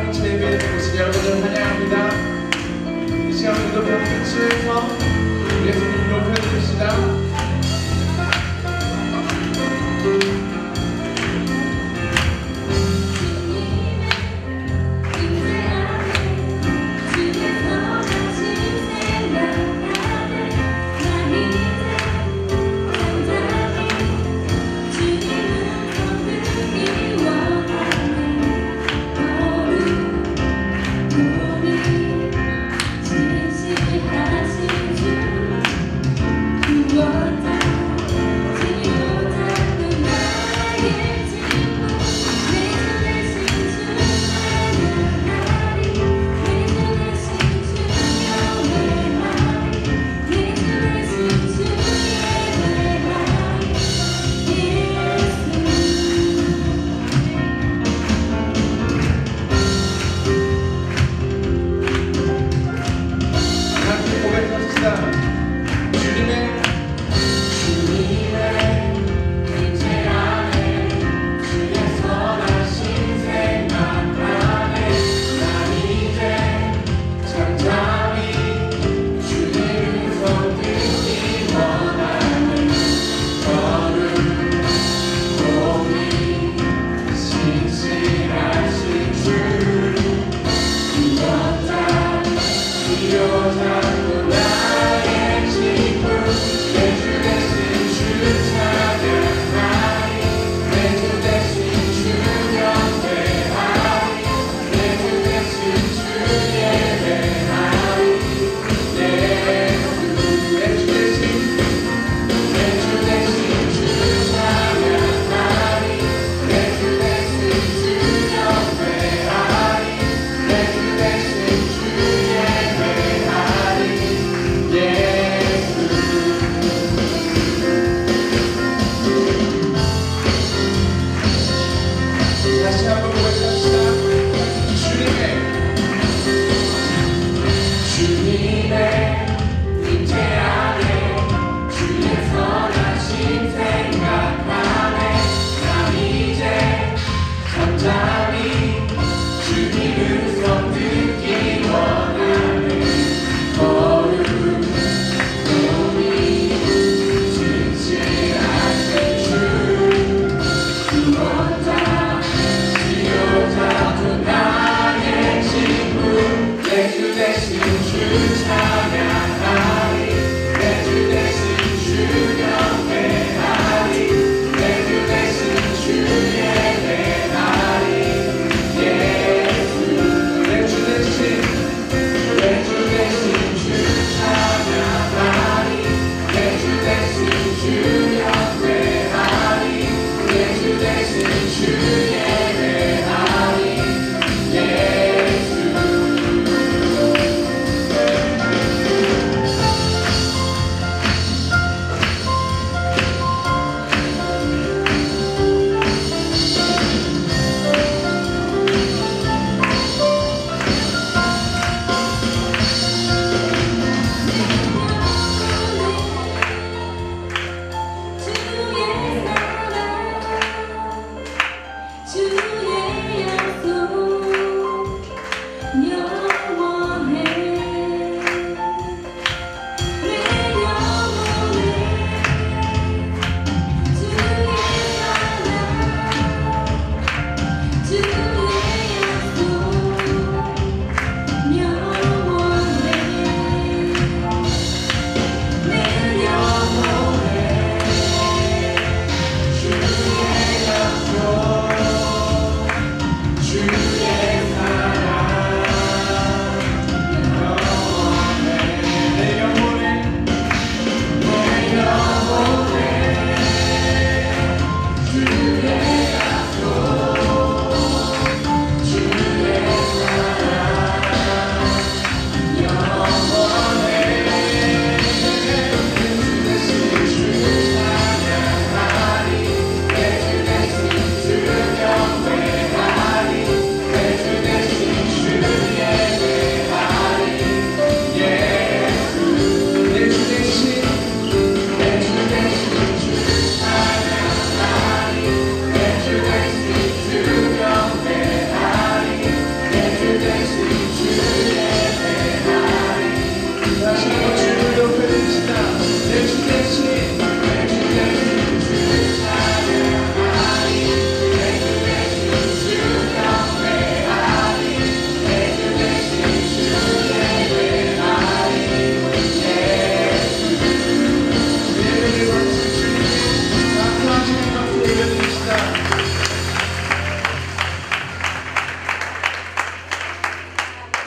공동체 예배에 오신 여러분을 환영합니다. 이 시간 우리도 병빛에서 예수님 높여드립시다. 주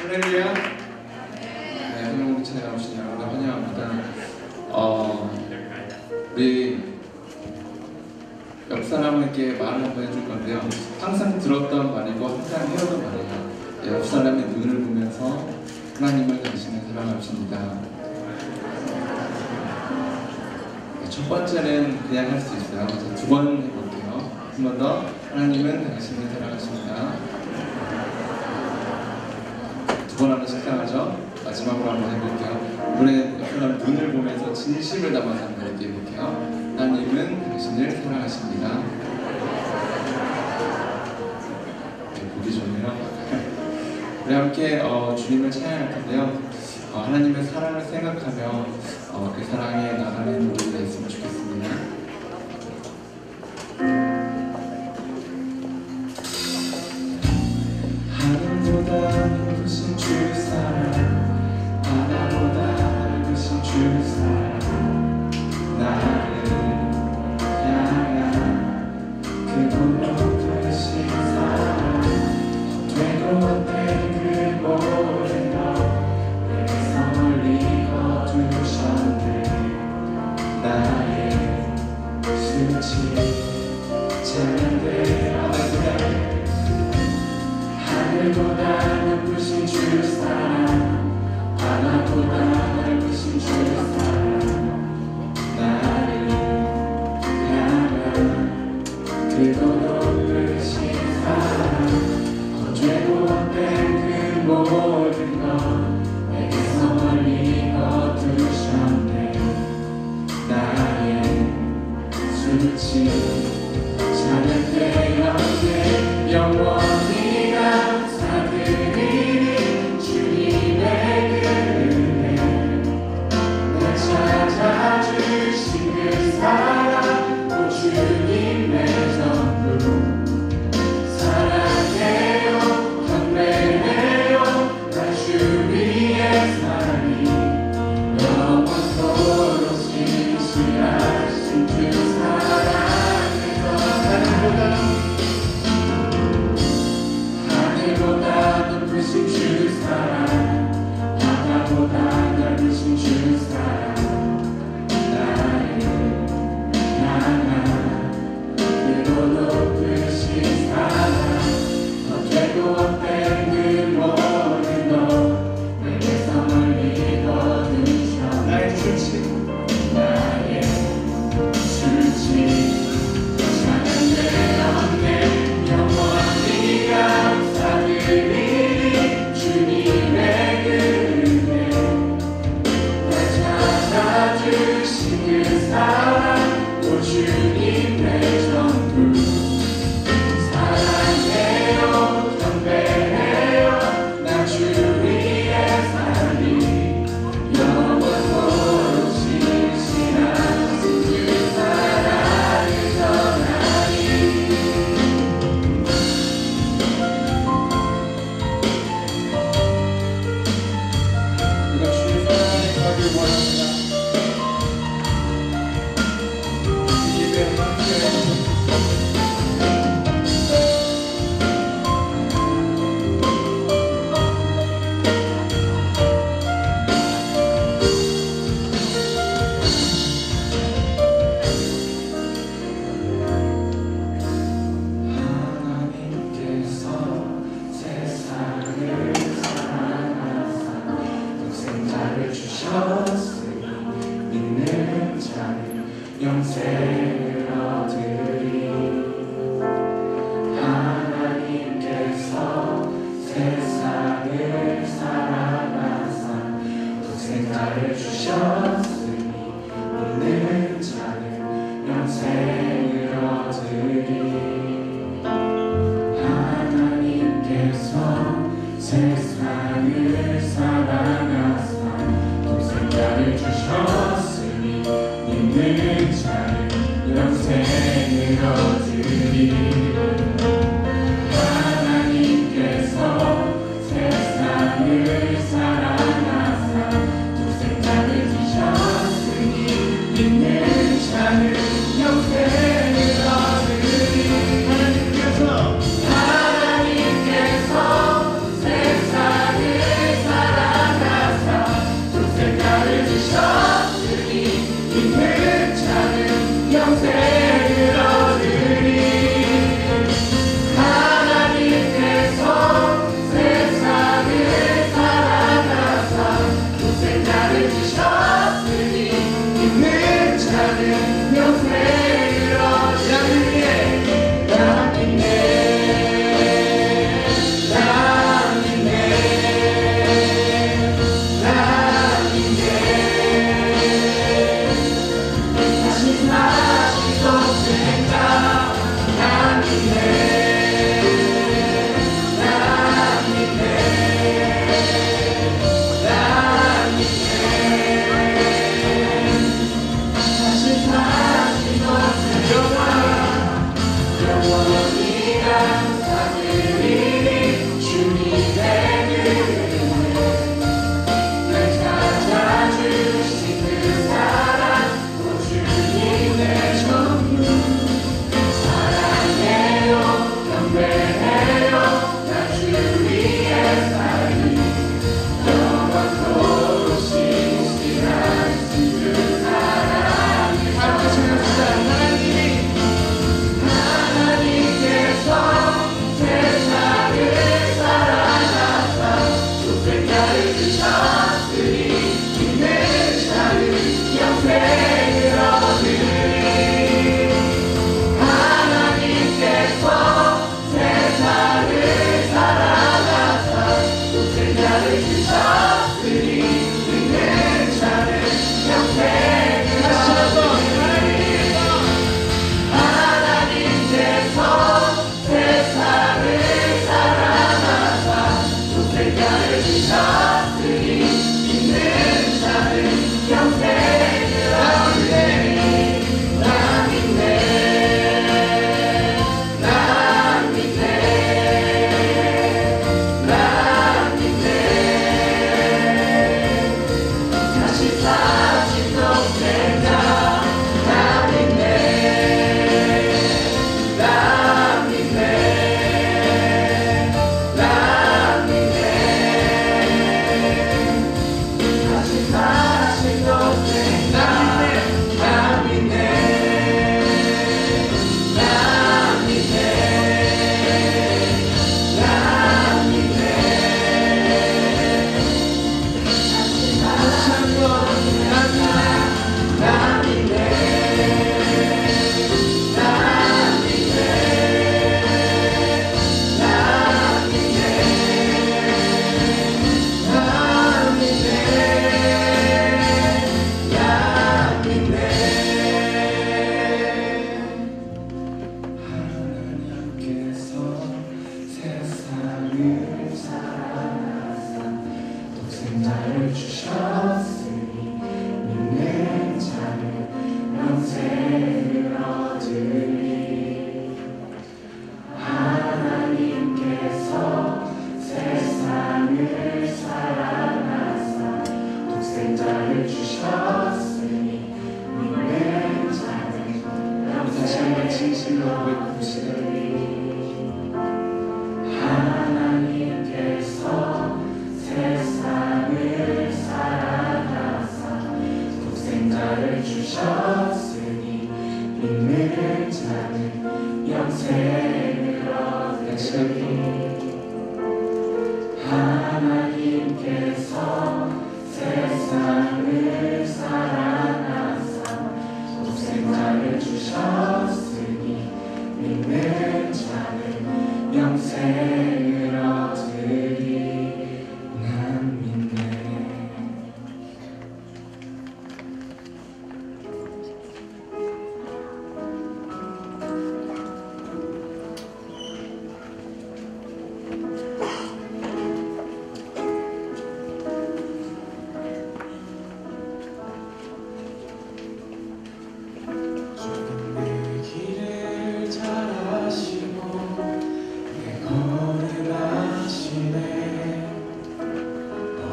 할렐루야. 네, 하나님 찬양 나오신 여러분 환영합니다. 우리 옆 사람에게 말을 한번 해줄 건데요. 항상 들었던 말이고 항상 해오던 말이에요. 네, 옆 사람의 눈을 보면서 하나님을 당신을 사랑하십니다. 네, 첫 번째는 그냥 할 수 있어요. 두 번 해볼게요. 한 번 더. 하나님은 당신을 사랑하십니다. 두 번 하면 식상하죠? 마지막으로 한번 해볼게요. 이번에 옆 사람 눈을 보면서 진심을 담아서 한번 얘기해볼게요. 하나님은 당신을 사랑하십니다. 네, 보기 좋네요. 우리 함께 주님을 찬양할 텐데요. 하나님의 사랑을 생각하며 그 사랑에 나가는 우리가 있으면 좋겠습니다. 하늘보다 높으신 주 사랑, 바다보다 넓으신 주 사랑, 나를 향한 그곳 높으신 사랑, 되고 어때 그 모든 것 내게서 멀리 거두셨네. 나의 수치 찬양되어 하늘보다 높으신 주 사랑, 바다보다 넓으신 주 사랑, 나를 향한 그곳 높으신 사랑, 헛되고 헛된 그 모든 것 내게서 멀리 거두셨네. 나의 수치 찬양되었네. 영원히 감사드리니 주님의 은혜, 날 찾아주신 그 사랑, 오 주님의 전부 사랑해요, 경배해요. 날 주 위에 사니 영원토록 신실하신 주 사랑을 전하는 하늘보다 높으신 주 사랑, 바다보다 넓으신 주 사랑, 나를 향한 그곳 높으신 사랑, 헛되고 헛된 그 모든 것 내게서 멀리 거두셨네. 나의 수치 찬양되었네. 영원히 감사드리니 주님의 은혜, 날 찾아주신 그 사랑, 오 주님의 전부 사랑해요, 경배해요. 나 주 위에 사니 영원토록 신실하신 그 사랑을 전하니. 우리가 주의 사랑에 가길 원합니다. 이 예배에 함께 해주옵소서. 하나님께서 세상을 사랑하사 독생자를 주셨으니 믿는 자는 영생을 얻으리. 하나님께서 세상을 사랑하사 독생자를 주셨으니 믿는 자는 영생을 얻으리. 하나님께서 세상을 사랑하사 독생자를 주셨으니 믿는 자는 영생을 얻으리. 하나님께서 세상을 사랑하사 독생자를 주셨으니 믿는 자는 영생을 얻으리. 하나님께서 세상 하나님께서 세상을 사랑하사 독생자를 주셨으니 믿는 자는 영생을 얻으리. 난 믿네.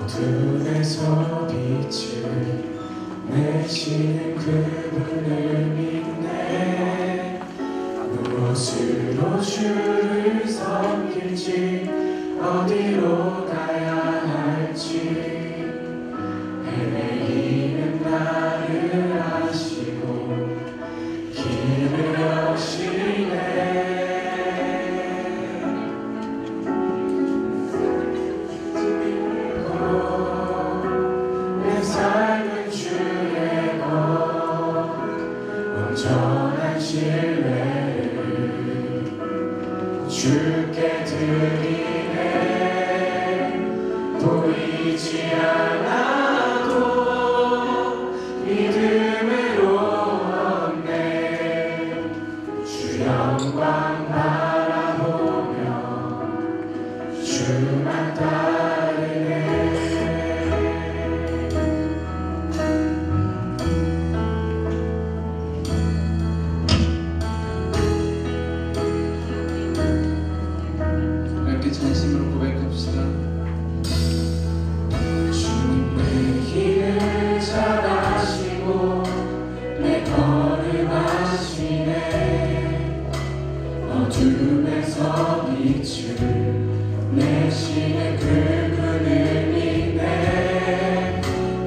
어둠에서 빛을 내시는 그분을 믿네. 무엇으로 주를 섬길지 어디로 가야 할지 헤매이는 나를 아시고 길을 여시네. 삶은 주의 것 온전한 신뢰를 주께 드리네. 보이지 않아도 믿음으로 얻네. 주 영광 바라보며 주만 따르네. 전심으로 고백합시다. 주님 내 길을 잘 아시고 내 걸음 아시네. 어둠에서 빛을 내시는 그분을 믿네.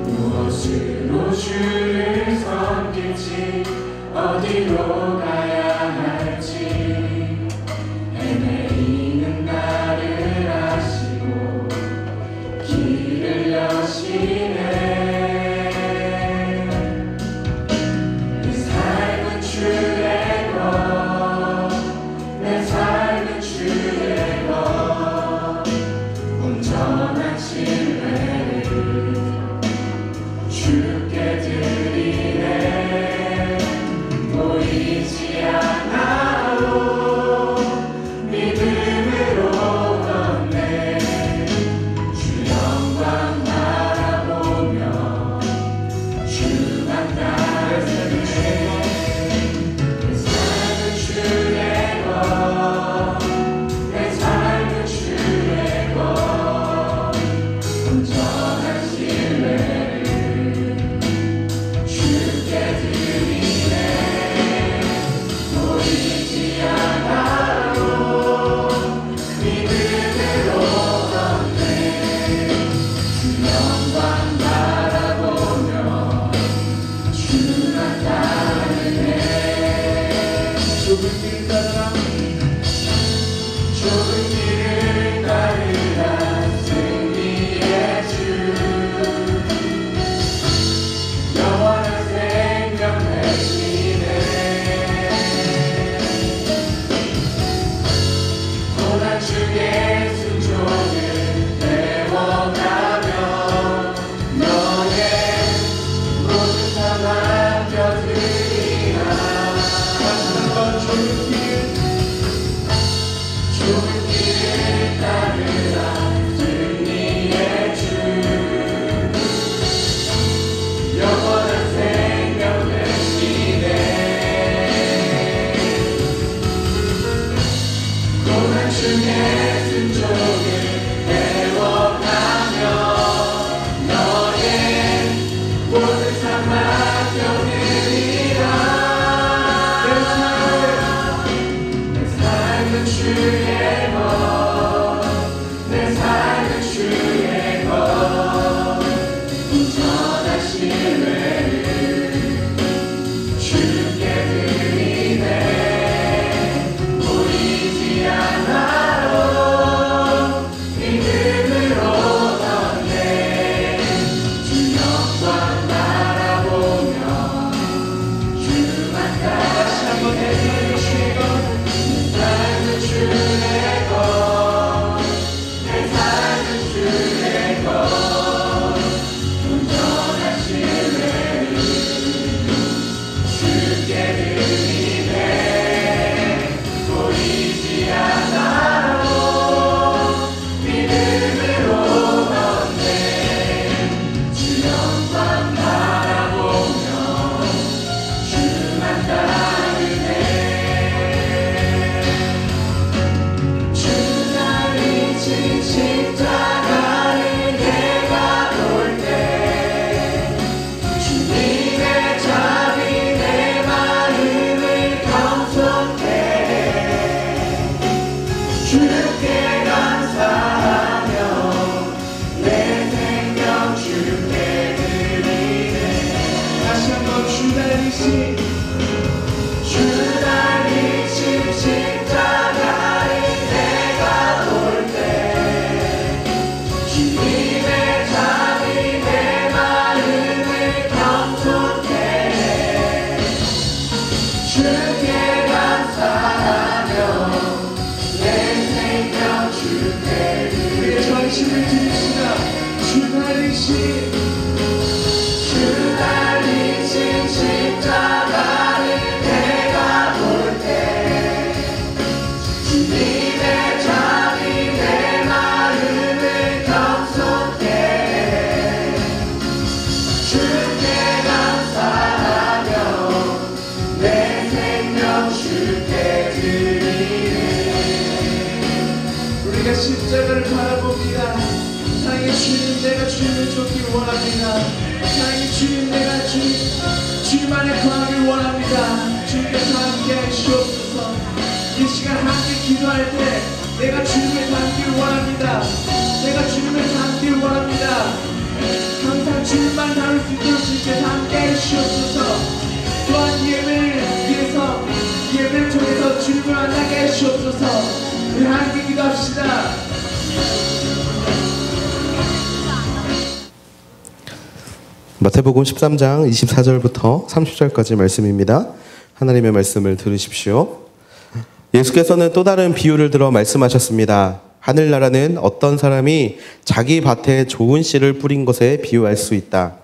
무엇으로 주를 섬길지 어디로 가야 할지 헤매이는 나를 아시고 길을 여시네. 내 삶은 주의 것, 내 삶은 주의 것 온전한 신뢰를 주께 드리네. 보이지 않아도 믿음으로 얻네. 주 영광 바라보며 주만 따르네. 내 삶은 주의 것, 내 삶은 주의 것 온전한 신뢰를 주께 드리네. 보이지 않아도 믿음으로 얻네. 주 영광 바라보며 주만 따르네. 좁은 길 따라 좁은 길을 따르라. 승리의 주 영원한 생명 되시네. 고난 중에 순종을 배워가며 너의 모든 삶 맡겨드리라. 다시 한번 좁은 길을 따르라. 승리의 주 영원한 생명 되시네. 고난 중에 순종을 배워가며 너의 모든 삶 맡겨드리라. 내 삶은 주의 것, 내 삶은 주의 것 온전한 신뢰를 주께 드리네. 보이지 않아도 믿음을 주님의 잠이 내 마음을 경솔케 해. 주께 감사하며 내 생명 주께 우리의 전심을 드립시다. 주 달리신 십자가를 내가 볼 때 주님의 잠이 내 마음을 경솔케 해. 주께 감사하며 내 생명 주께 드리네. 우리가 십자가를 바라봅니다. 사랑의 주님, 내가 주님을 쫓기 원합니다. 사랑의 주님, 내가 주만의 거하길 원합니다. 주님께서 함께 하시옵소서. 이 시간 함께 기도할 때 내가 주님을 닮길 원합니다. 내가 주님을 닮길 원합니다. 항상 주님만 닮을 수 있도록 주님께서 함께 하시옵소서. 또한 예배를 위해서, 예배를 통해서 주님을 만나게 하시옵소서. 우리 함께 기도합시다. 마태복음 13장 24절부터 30절까지 말씀입니다. 하나님의 말씀을 들으십시오. 예수께서는 또 다른 비유를 들어 말씀하셨습니다. 하늘나라는 어떤 사람이 자기 밭에 좋은 씨를 뿌린 것에 비유할 수 있다.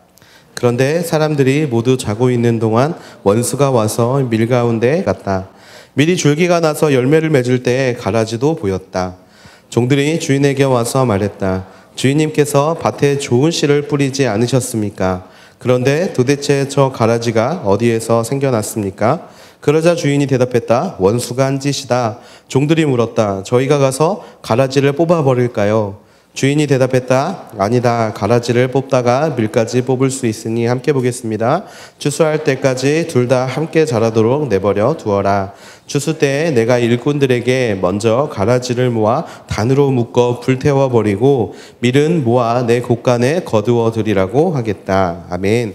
그런데 사람들이 모두 자고 있는 동안 원수가 와서 밀 가운데 갔다. 밀이 줄기가 나서 열매를 맺을 때 가라지도 보였다. 종들이 주인에게 와서 말했다. 주인님께서 밭에 좋은 씨를 뿌리지 않으셨습니까? 그런데 도대체 저 가라지가 어디에서 생겨났습니까? 그러자 주인이 대답했다. 원수가 한 짓이다. 종들이 물었다. 저희가 가서 가라지를 뽑아버릴까요? 주인이 대답했다. 아니다. 가라지를 뽑다가 밀까지 뽑을 수 있으니 함께 보겠습니다. 추수할 때까지 둘 다 함께 자라도록 내버려 두어라. 추수 때에 내가 일꾼들에게 먼저 가라지를 모아 단으로 묶어 불태워버리고 밀은 모아 내 곳간에 거두어 드리라고 하겠다. 아멘.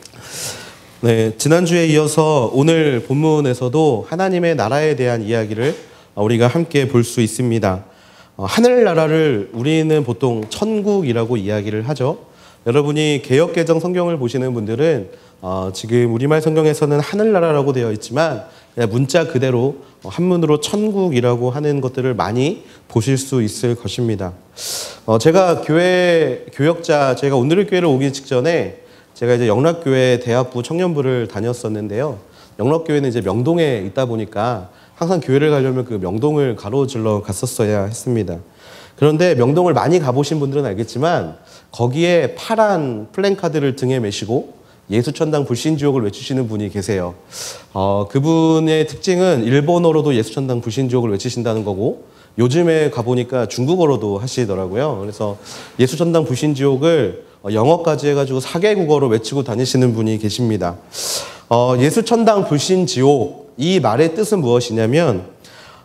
네, 지난주에 이어서 오늘 본문에서도 하나님의 나라에 대한 이야기를 우리가 함께 볼 수 있습니다. 하늘나라를 우리는 보통 천국이라고 이야기를 하죠. 여러분이 개역개정 성경을 보시는 분들은 지금 우리말 성경에서는 하늘나라라고 되어 있지만 문자 그대로 한문으로 천국이라고 하는 것들을 많이 보실 수 있을 것입니다. 제가 제가 오늘의 교회를 오기 직전에 제가 이제 영락교회 대학부 청년부를 다녔었는데요. 영락교회는 이제 명동에 있다 보니까 항상 교회를 가려면 그 명동을 가로질러 갔었어야 했습니다. 그런데 명동을 많이 가보신 분들은 알겠지만 거기에 파란 플랜카드를 등에 메시고 예수천당 불신지옥을 외치시는 분이 계세요. 그분의 특징은 일본어로도 예수천당 불신지옥을 외치신다는 거고 요즘에 가보니까 중국어로도 하시더라고요. 그래서 예수천당 불신지옥을 영어까지 해가지고 4개국어로 외치고 다니시는 분이 계십니다. 예수천당 불신지옥 이 말의 뜻은 무엇이냐면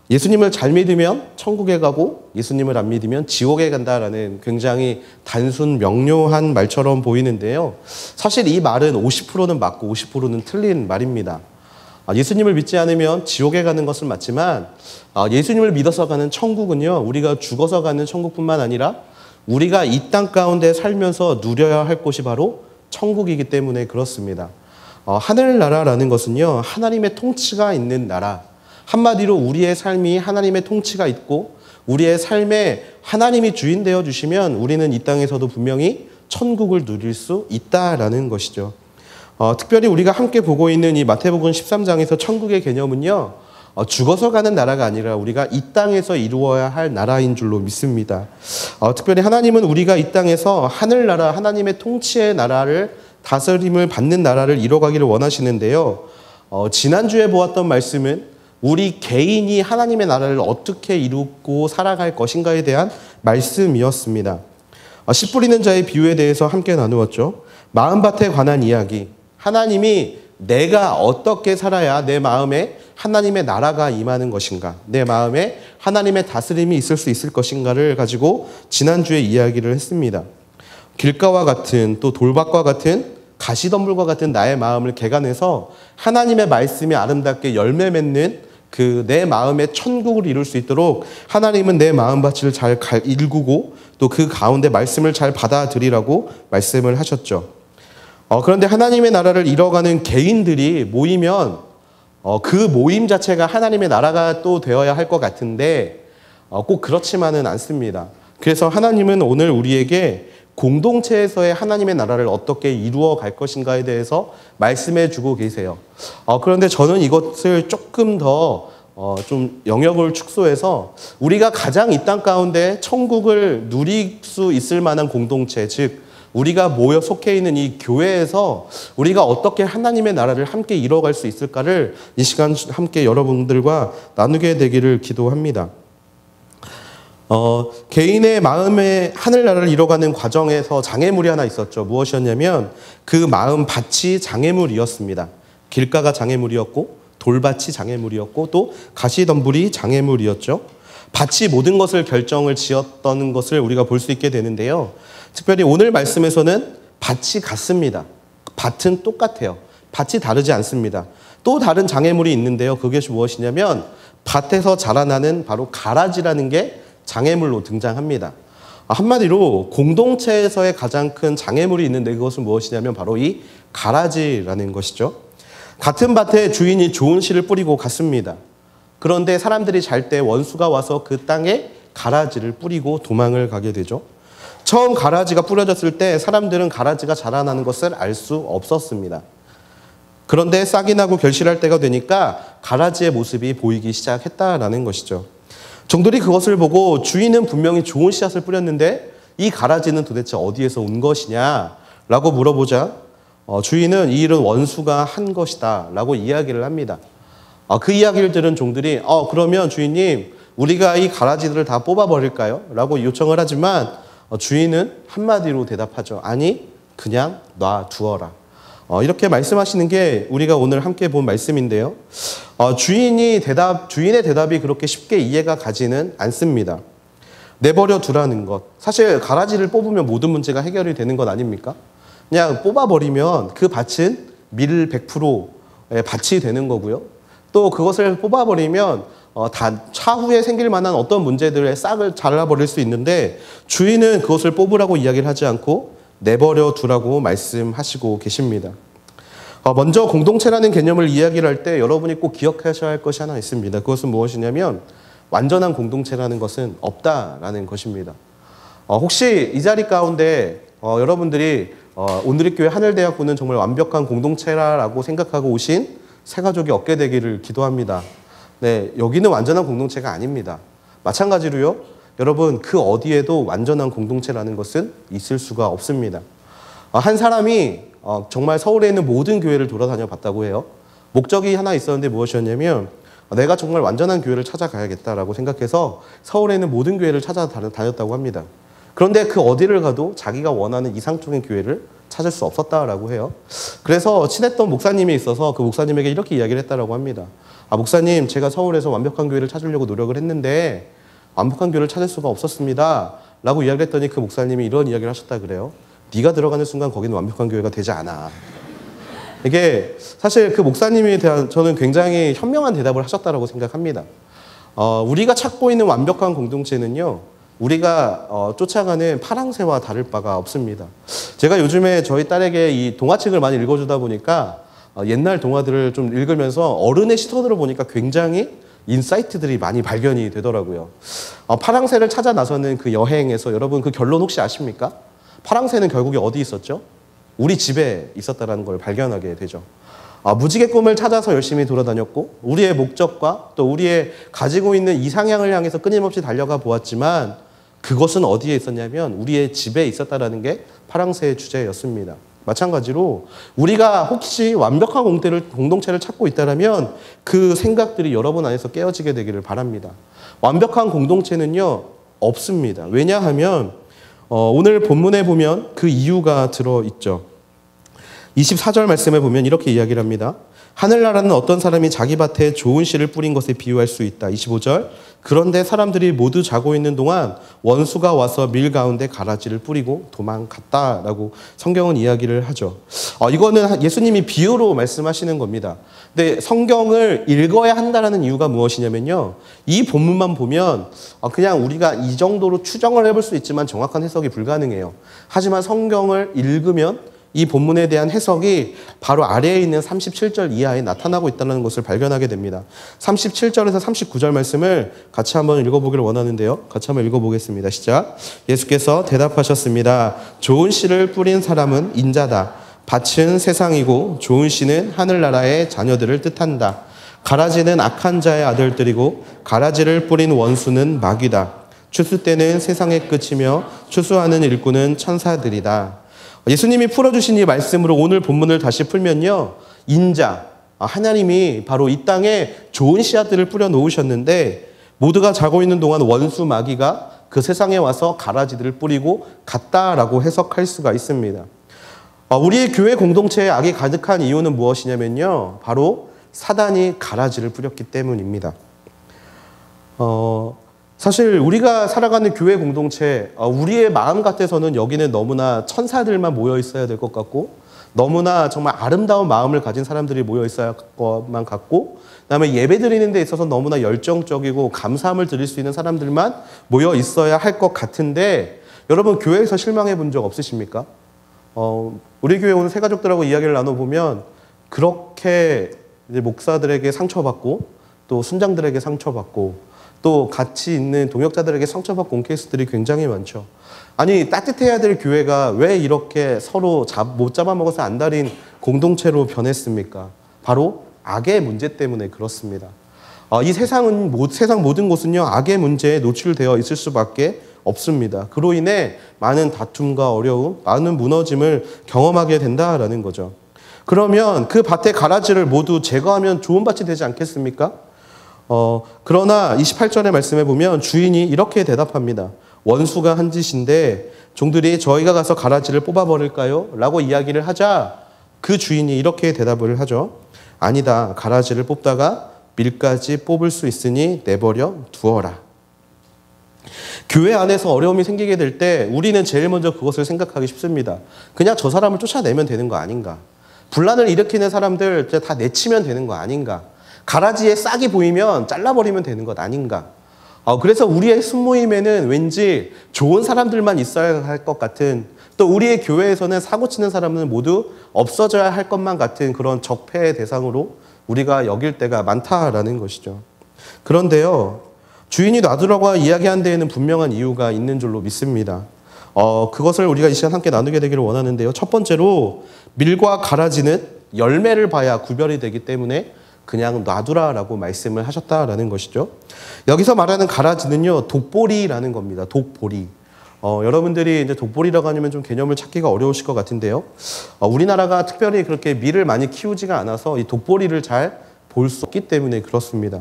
예수님을 잘 믿으면 천국에 가고 예수님을 안 믿으면 지옥에 간다라는 굉장히 단순 명료한 말처럼 보이는데요. 사실 이 말은 50%는 맞고 50%는 틀린 말입니다. 예수님을 믿지 않으면 지옥에 가는 것은 맞지만 예수님을 믿어서 가는 천국은요. 우리가 죽어서 가는 천국뿐만 아니라 우리가 이 땅 가운데 살면서 누려야 할 곳이 바로 천국이기 때문에 그렇습니다. 하늘나라라는 것은요. 하나님의 통치가 있는 나라. 한마디로 우리의 삶이 하나님의 통치가 있고 우리의 삶에 하나님이 주인 되어 주시면 우리는 이 땅에서도 분명히 천국을 누릴 수 있다라는 것이죠. 특별히 우리가 함께 보고 있는 이 마태복음 13장에서 천국의 개념은요. 죽어서 가는 나라가 아니라 우리가 이 땅에서 이루어야 할 나라인 줄로 믿습니다. 특별히 하나님은 우리가 이 땅에서 하늘나라, 하나님의 통치의 나라를 다스림을 받는 나라를 이뤄가기를 원하시는데요. 지난주에 보았던 말씀은 우리 개인이 하나님의 나라를 어떻게 이루고 살아갈 것인가에 대한 말씀이었습니다. 씨 뿌리는 자의 비유에 대해서 함께 나누었죠. 마음밭에 관한 이야기. 하나님이 내가 어떻게 살아야 내 마음에 하나님의 나라가 임하는 것인가, 내 마음에 하나님의 다스림이 있을 수 있을 것인가를 가지고 지난주에 이야기를 했습니다. 길가와 같은 또 돌밭과 같은 가시덤불과 같은 나의 마음을 개간해서 하나님의 말씀이 아름답게 열매 맺는 그 내 마음의 천국을 이룰 수 있도록 하나님은 내 마음밭을 잘 일구고 또 그 가운데 말씀을 잘 받아들이라고 말씀을 하셨죠. 그런데 하나님의 나라를 이뤄가는 개인들이 모이면 그 모임 자체가 하나님의 나라가 또 되어야 할 것 같은데 꼭 그렇지만은 않습니다. 그래서 하나님은 오늘 우리에게 공동체에서의 하나님의 나라를 어떻게 이루어 갈 것인가에 대해서 말씀해 주고 계세요. 그런데 저는 이것을 조금 더 좀 영역을 축소해서 우리가 가장 이 땅 가운데 천국을 누릴 수 있을 만한 공동체, 즉 우리가 모여 속해 있는 이 교회에서 우리가 어떻게 하나님의 나라를 함께 이뤄갈 수 있을까를 이 시간 함께 여러분들과 나누게 되기를 기도합니다. 개인의 마음에 하늘나라를 이뤄가는 과정에서 장애물이 하나 있었죠. 무엇이었냐면 그 마음 밭이 장애물이었습니다. 길가가 장애물이었고 돌밭이 장애물이었고 또 가시덤불이 장애물이었죠. 밭이 모든 것을 결정을 지었던 것을 우리가 볼 수 있게 되는데요. 특별히 오늘 말씀에서는 밭이 같습니다. 밭은 똑같아요. 밭이 다르지 않습니다. 또 다른 장애물이 있는데요. 그것이 무엇이냐면 밭에서 자라나는 바로 가라지라는 게 장애물로 등장합니다. 한마디로 공동체에서의 가장 큰 장애물이 있는데 그것은 무엇이냐면 바로 이 가라지라는 것이죠. 같은 밭에 주인이 좋은 씨를 뿌리고 갔습니다. 그런데 사람들이 잘 때 원수가 와서 그 땅에 가라지를 뿌리고 도망을 가게 되죠. 처음 가라지가 뿌려졌을 때 사람들은 가라지가 자라나는 것을 알 수 없었습니다. 그런데 싹이 나고 결실할 때가 되니까 가라지의 모습이 보이기 시작했다라는 것이죠. 종들이 그것을 보고 주인은 분명히 좋은 씨앗을 뿌렸는데 이 가라지는 도대체 어디에서 온 것이냐라고 물어보자 주인은 이 일은 원수가 한 것이다 라고 이야기를 합니다. 그 이야기를 들은 종들이 그러면 주인님 우리가 이 가라지들을 다 뽑아버릴까요? 라고 요청을 하지만 주인은 한마디로 대답하죠. 아니 그냥 놔두어라. 이렇게 말씀하시는 게 우리가 오늘 함께 본 말씀인데요. 주인의 대답이 그렇게 쉽게 이해가 가지는 않습니다. 내버려 두라는 것. 사실 가라지를 뽑으면 모든 문제가 해결이 되는 것 아닙니까? 그냥 뽑아버리면 그 밭은 밀 100%의 밭이 되는 거고요. 또 그것을 뽑아버리면 차후에 생길 만한 어떤 문제들의 싹을 잘라버릴 수 있는데 주인은 그것을 뽑으라고 이야기를 하지 않고 내버려 두라고 말씀하시고 계십니다. 먼저 공동체라는 개념을 이야기를 할 때 여러분이 꼭 기억하셔야 할 것이 하나 있습니다. 그것은 무엇이냐면 완전한 공동체라는 것은 없다라는 것입니다. 혹시 이 자리 가운데 여러분들이 온누리교회 하늘대학부는 정말 완벽한 공동체라고 생각하고 오신 새가족이 얻게 되기를 기도합니다. 네, 여기는 완전한 공동체가 아닙니다. 마찬가지로요, 여러분 그 어디에도 완전한 공동체라는 것은 있을 수가 없습니다. 한 사람이 정말 서울에 있는 모든 교회를 돌아다녀 봤다고 해요. 목적이 하나 있었는데 무엇이었냐면 내가 정말 완전한 교회를 찾아가야겠다라고 생각해서 서울에 있는 모든 교회를 찾아다녔다고 합니다. 그런데 그 어디를 가도 자기가 원하는 이상적인 교회를 찾을 수 없었다라고 해요. 그래서 친했던 목사님이 있어서 그 목사님에게 이렇게 이야기를 했다라고 합니다. 목사님, 제가 서울에서 완벽한 교회를 찾으려고 노력을 했는데 완벽한 교회를 찾을 수가 없었습니다. 라고 이야기를 했더니 그 목사님이 이런 이야기를 하셨다 그래요. 네가 들어가는 순간 거기는 완벽한 교회가 되지 않아. 이게 사실 그 목사님에 대한 저는 굉장히 현명한 대답을 하셨다라고 생각합니다. 우리가 찾고 있는 완벽한 공동체는요, 우리가 쫓아가는 파랑새와 다를 바가 없습니다. 제가 요즘에 저희 딸에게 이 동화책을 많이 읽어주다 보니까 옛날 동화들을 좀 읽으면서 어른의 시선으로 보니까 굉장히 인사이트들이 많이 발견이 되더라고요. 파랑새를 찾아 나서는 그 여행에서 여러분 그 결론 혹시 아십니까? 파랑새는 결국에 어디 있었죠? 우리 집에 있었다는 걸 발견하게 되죠. 무지개 꿈을 찾아서 열심히 돌아다녔고 우리의 목적과 또 우리의 가지고 있는 이상향을 향해서 끊임없이 달려가 보았지만 그것은 어디에 있었냐면 우리의 집에 있었다는 게 파랑새의 주제였습니다. 마찬가지로 우리가 혹시 완벽한 공동체를 찾고 있다면 그 생각들이 여러분 안에서 깨어지게 되기를 바랍니다. 완벽한 공동체는요 없습니다. 왜냐하면 오늘 본문에 보면 그 이유가 들어있죠. 24절 말씀에 보면 이렇게 이야기를 합니다. 하늘나라는 어떤 사람이 자기 밭에 좋은 씨를 뿌린 것에 비유할 수 있다. 25절 그런데 사람들이 모두 자고 있는 동안 원수가 와서 밀 가운데 가라지를 뿌리고 도망갔다라고 성경은 이야기를 하죠. 이거는 예수님이 비유로 말씀하시는 겁니다. 근데 성경을 읽어야 한다는 이유가 무엇이냐면요. 이 본문만 보면 그냥 우리가 이 정도로 추정을 해볼 수 있지만 정확한 해석이 불가능해요. 하지만 성경을 읽으면 이 본문에 대한 해석이 바로 아래에 있는 37절 이하에 나타나고 있다는 것을 발견하게 됩니다. 37절에서 39절 말씀을 같이 한번 읽어보기를 원하는데요. 같이 한번 읽어보겠습니다. 시작. 예수께서 대답하셨습니다. 좋은 씨를 뿌린 사람은 인자다. 밭은 세상이고 좋은 씨는 하늘나라의 자녀들을 뜻한다. 가라지는 악한 자의 아들들이고 가라지를 뿌린 원수는 마귀다. 추수 때는 세상의 끝이며 추수하는 일꾼은 천사들이다. 예수님이 풀어주신 이 말씀으로 오늘 본문을 다시 풀면요. 인자, 하나님이 바로 이 땅에 좋은 씨앗들을 뿌려 놓으셨는데 모두가 자고 있는 동안 원수 마귀가 그 세상에 와서 가라지들을 뿌리고 갔다라고 해석할 수가 있습니다. 우리의 교회 공동체에 악이 가득한 이유는 무엇이냐면요. 바로 사단이 가라지를 뿌렸기 때문입니다. 사실 우리가 살아가는 교회 공동체, 우리의 마음 같아서는 여기는 너무나 천사들만 모여 있어야 될 것 같고 너무나 정말 아름다운 마음을 가진 사람들이 모여 있어야 할 것만 같고 그다음에 예배 드리는 데 있어서 너무나 열정적이고 감사함을 드릴 수 있는 사람들만 모여 있어야 할 것 같은데 여러분 교회에서 실망해 본 적 없으십니까? 우리 교회 오는 새가족들하고 이야기를 나눠보면 그렇게 이제 목사들에게 상처받고 또 순장들에게 상처받고 또 같이 있는 동역자들에게 상처받고 온 케이스들이 굉장히 많죠. 아니 따뜻해야 될 교회가 왜 이렇게 서로 못 잡아먹어서 안달인 공동체로 변했습니까? 바로 악의 문제 때문에 그렇습니다. 이 세상 모든 곳은요 악의 문제에 노출되어 있을 수밖에 없습니다. 그로 인해 많은 다툼과 어려움, 많은 무너짐을 경험하게 된다라는 거죠. 그러면 그 밭의 가라지를 모두 제거하면 좋은 밭이 되지 않겠습니까? 그러나 28절의 말씀에 보면 주인이 이렇게 대답합니다. 원수가 한 짓인데 종들이 저희가 가서 가라지를 뽑아버릴까요? 라고 이야기를 하자 그 주인이 이렇게 대답을 하죠. 아니다. 가라지를 뽑다가 밀까지 뽑을 수 있으니 내버려 두어라. 교회 안에서 어려움이 생기게 될 때 우리는 제일 먼저 그것을 생각하기 쉽습니다. 그냥 저 사람을 쫓아내면 되는 거 아닌가? 분란을 일으키는 사람들 다 내치면 되는 거 아닌가? 가라지에 싹이 보이면 잘라버리면 되는 것 아닌가? 그래서 우리의 순모임에는 왠지 좋은 사람들만 있어야 할 것 같은 또 우리의 교회에서는 사고치는 사람은 모두 없어져야 할 것만 같은 그런 적폐의 대상으로 우리가 여길 때가 많다라는 것이죠. 그런데요. 주인이 놔두라고 이야기한 데에는 분명한 이유가 있는 줄로 믿습니다. 그것을 우리가 이 시간 함께 나누게 되기를 원하는데요. 첫 번째로 밀과 가라지는 열매를 봐야 구별이 되기 때문에 그냥 놔두라라고 말씀을 하셨다라는 것이죠. 여기서 말하는 가라지는요, 독보리라는 겁니다. 독보리. 여러분들이 이제 독보리라고 하면 좀 개념을 찾기가 어려우실 것 같은데요. 우리나라가 특별히 그렇게 밀을 많이 키우지가 않아서 이 독보리를 잘 볼 수 없기 때문에 그렇습니다.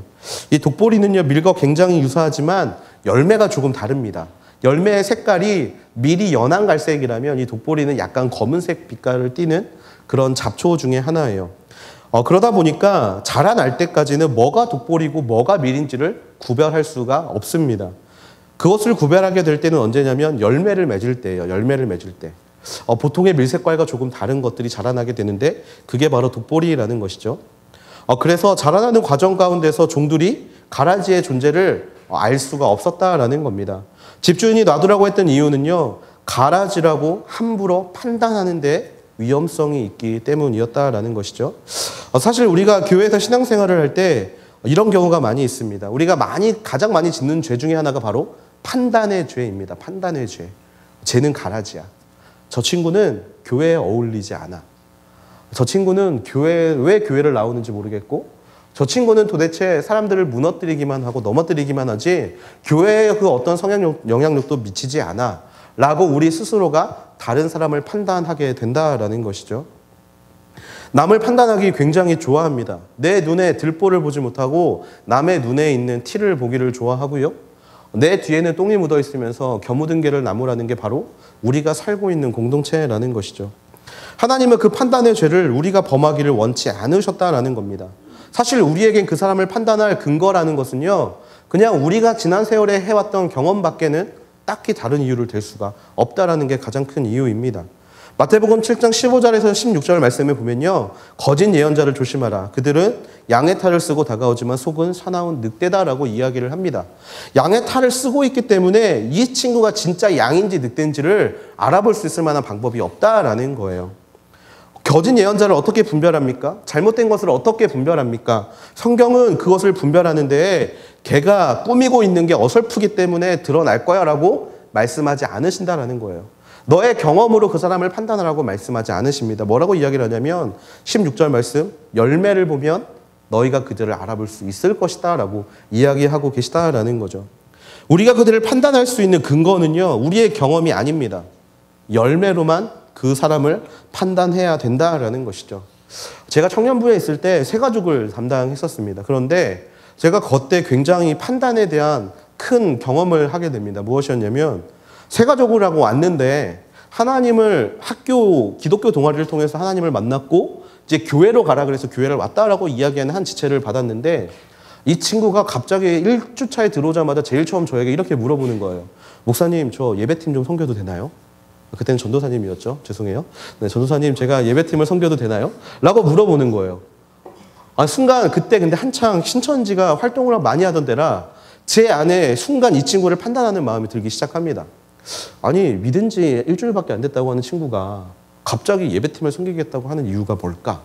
이 독보리는요, 밀과 굉장히 유사하지만 열매가 조금 다릅니다. 열매의 색깔이 밀이 연한 갈색이라면 이 독보리는 약간 검은색 빛깔을 띠는 그런 잡초 중에 하나예요. 그러다 보니까 자라날 때까지는 뭐가 독보리고 뭐가 밀인지를 구별할 수가 없습니다. 그것을 구별하게 될 때는 언제냐면 열매를 맺을 때예요. 열매를 맺을 때. 보통의 밀색깔과 조금 다른 것들이 자라나게 되는데 그게 바로 독보리라는 것이죠. 그래서 자라나는 과정 가운데서 종들이 가라지의 존재를 알 수가 없었다라는 겁니다. 집주인이 놔두라고 했던 이유는요. 가라지라고 함부로 판단하는데 위험성이 있기 때문이었다라는 것이죠. 사실 우리가 교회에서 신앙생활을 할 때 이런 경우가 많이 있습니다. 우리가 가장 많이 짓는 죄 중에 하나가 바로 판단의 죄입니다. 판단의 죄. 쟤는 가라지야. 저 친구는 교회에 어울리지 않아. 저 친구는 왜 교회를 나오는지 모르겠고 저 친구는 도대체 사람들을 무너뜨리기만 하고 넘어뜨리기만 하지 교회의 그 어떤 영향력도 미치지 않아. 라고 우리 스스로가 다른 사람을 판단하게 된다라는 것이죠. 남을 판단하기 굉장히 좋아합니다. 내 눈에 들보를 보지 못하고 남의 눈에 있는 티를 보기를 좋아하고요. 내 뒤에는 똥이 묻어 있으면서 겨묻은 개를 나무라는 게 바로 우리가 살고 있는 공동체라는 것이죠. 하나님은 그 판단의 죄를 우리가 범하기를 원치 않으셨다라는 겁니다. 사실 우리에겐 그 사람을 판단할 근거라는 것은요. 그냥 우리가 지난 세월에 해왔던 경험밖에는 딱히 다른 이유를 댈 수가 없다라는 게 가장 큰 이유입니다. 마태복음 7장 15절에서 16절 말씀에 보면요. 거짓 예언자를 조심하라. 그들은 양의 탈을 쓰고 다가오지만 속은 사나운 늑대다라고 이야기를 합니다. 양의 탈을 쓰고 있기 때문에 이 친구가 진짜 양인지 늑대인지를 알아볼 수 있을 만한 방법이 없다라는 거예요. 거짓 예언자를 어떻게 분별합니까? 잘못된 것을 어떻게 분별합니까? 성경은 그것을 분별하는데 걔가 꾸미고 있는 게 어설프기 때문에 드러날 거야 라고 말씀하지 않으신다라는 거예요. 너의 경험으로 그 사람을 판단하라고 말씀하지 않으십니다. 뭐라고 이야기를 하냐면 16절 말씀, 열매를 보면 너희가 그들을 알아볼 수 있을 것이다 라고 이야기하고 계시다라는 거죠. 우리가 그들을 판단할 수 있는 근거는요, 우리의 경험이 아닙니다. 열매로만 그 사람을 판단해야 된다라는 것이죠. 제가 청년부에 있을 때 새가족을 담당했었습니다. 그런데 제가 그때 굉장히 판단에 대한 큰 경험을 하게 됩니다. 무엇이었냐면 새가족을 하고 왔는데 하나님을 기독교 동아리를 통해서 하나님을 만났고 이제 교회로 가라 그래서 교회를 왔다라고 이야기하는 한 지체를 받았는데 이 친구가 갑자기 1주차에 들어오자마자 제일 처음 저에게 이렇게 물어보는 거예요. 목사님, 저 예배팀 좀 섬겨도 되나요? 그때는 전도사님이었죠. 죄송해요. 네, 전도사님, 제가 예배팀을 섬겨도 되나요? 라고 물어보는 거예요. 순간 그때 근데 한창 신천지가 활동을 많이 하던 때라 제 안에 순간 이 친구를 판단하는 마음이 들기 시작합니다. 아니, 믿은 지 일주일밖에 안 됐다고 하는 친구가 갑자기 예배팀을 섬기겠다고 하는 이유가 뭘까?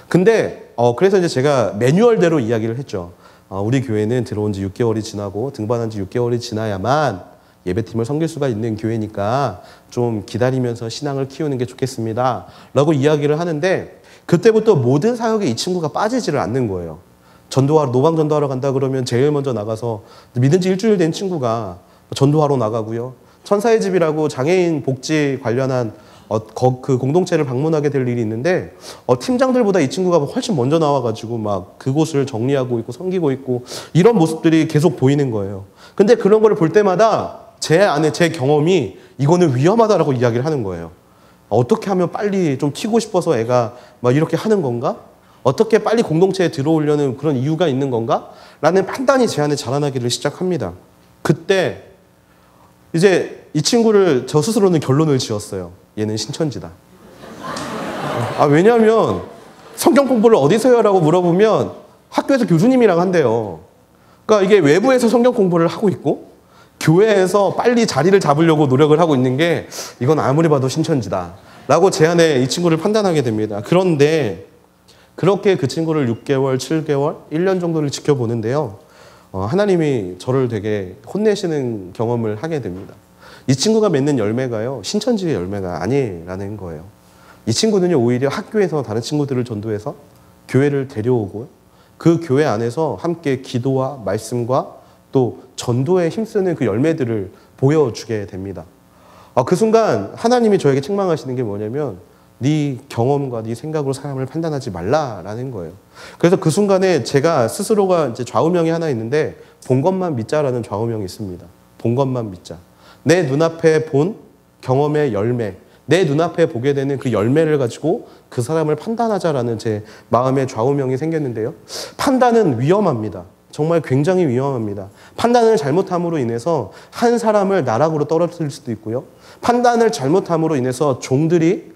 근데 그래서 이제 제가 매뉴얼대로 이야기를 했죠. 우리 교회는 들어온 지 6개월이 지나고 등반한 지 6개월이 지나야만 예배팀을 섬길 수가 있는 교회니까 좀 기다리면서 신앙을 키우는 게 좋겠습니다. 라고 이야기를 하는데 그때부터 모든 사역에 이 친구가 빠지지를 않는 거예요. 노방 전도하러 간다 그러면 제일 먼저 나가서 믿은 지 일주일 된 친구가 전도하러 나가고요. 천사의 집이라고 장애인 복지 관련한 그 공동체를 방문하게 될 일이 있는데 팀장들보다 이 친구가 훨씬 먼저 나와가지고 막 그곳을 정리하고 있고 섬기고 있고 이런 모습들이 계속 보이는 거예요. 근데 그런 걸 볼 때마다 제 안에 제 경험이 이거는 위험하다라고 이야기를 하는 거예요. 어떻게 하면 빨리 좀 튀고 싶어서 애가 막 이렇게 하는 건가? 어떻게 빨리 공동체에 들어오려는 그런 이유가 있는 건가? 라는 판단이 제 안에 자라나기를 시작합니다. 그때 이제 이 친구를 저 스스로는 결론을 지었어요. 얘는 신천지다. 왜냐하면 성경 공부를 어디서 해요? 라고 물어보면 학교에서 교수님이랑 한대요. 그러니까 이게 외부에서 성경 공부를 하고 있고 교회에서 빨리 자리를 잡으려고 노력을 하고 있는 게 이건 아무리 봐도 신천지다. 라고 제 안에 이 친구를 판단하게 됩니다. 그런데 그렇게 그 친구를 6개월, 7개월, 1년 정도를 지켜보는데요. 하나님이 저를 되게 혼내시는 경험을 하게 됩니다. 이 친구가 맺는 열매가요, 신천지의 열매가 아니라는 거예요. 이 친구는요, 오히려 학교에서 다른 친구들을 전도해서 교회를 데려오고 그 교회 안에서 함께 기도와 말씀과 또 전도에 힘쓰는 그 열매들을 보여주게 됩니다. 그 순간 하나님이 저에게 책망하시는 게 뭐냐면 네 경험과 네 생각으로 사람을 판단하지 말라라는 거예요. 그래서 그 순간에 제가 스스로가 이제 좌우명이 하나 있는데 본 것만 믿자라는 좌우명이 있습니다. 본 것만 믿자. 내 눈앞에 본 경험의 열매, 내 눈앞에 보게 되는 그 열매를 가지고 그 사람을 판단하자라는 제 마음의 좌우명이 생겼는데요. 판단은 위험합니다. 정말 굉장히 위험합니다. 판단을 잘못함으로 인해서 한 사람을 나락으로 떨어뜨릴 수도 있고요. 판단을 잘못함으로 인해서 종들이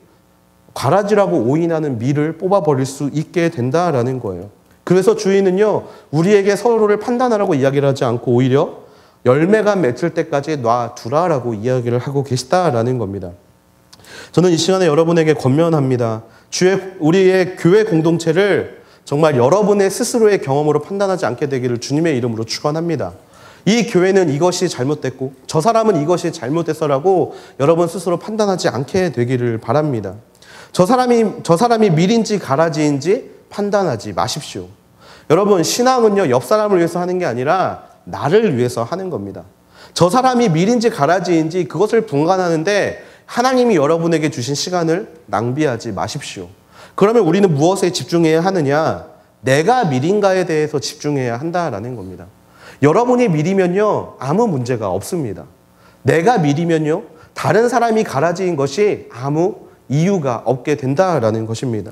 가라지라고 오인하는 밀을 뽑아버릴 수 있게 된다라는 거예요. 그래서 주인은요, 우리에게 서로를 판단하라고 이야기를 하지 않고 오히려 열매가 맺을 때까지 놔두라라고 이야기를 하고 계시다라는 겁니다. 저는 이 시간에 여러분에게 권면합니다. 우리의 교회 공동체를 정말 여러분의 스스로의 경험으로 판단하지 않게 되기를 주님의 이름으로 축원합니다. 이 교회는 이것이 잘못됐고 저 사람은 이것이 잘못됐어라고 여러분 스스로 판단하지 않게 되기를 바랍니다. 저 사람이 밀인지 가라지인지 판단하지 마십시오. 여러분, 신앙은요, 옆 사람을 위해서 하는 게 아니라 나를 위해서 하는 겁니다. 저 사람이 밀인지 가라지인지 그것을 분간하는데 하나님이 여러분에게 주신 시간을 낭비하지 마십시오. 그러면 우리는 무엇에 집중해야 하느냐? 내가 밀인가에 대해서 집중해야 한다라는 겁니다. 여러분이 밀이면요, 아무 문제가 없습니다. 내가 밀이면요, 다른 사람이 가라지인 것이 아무 이유가 없게 된다라는 것입니다.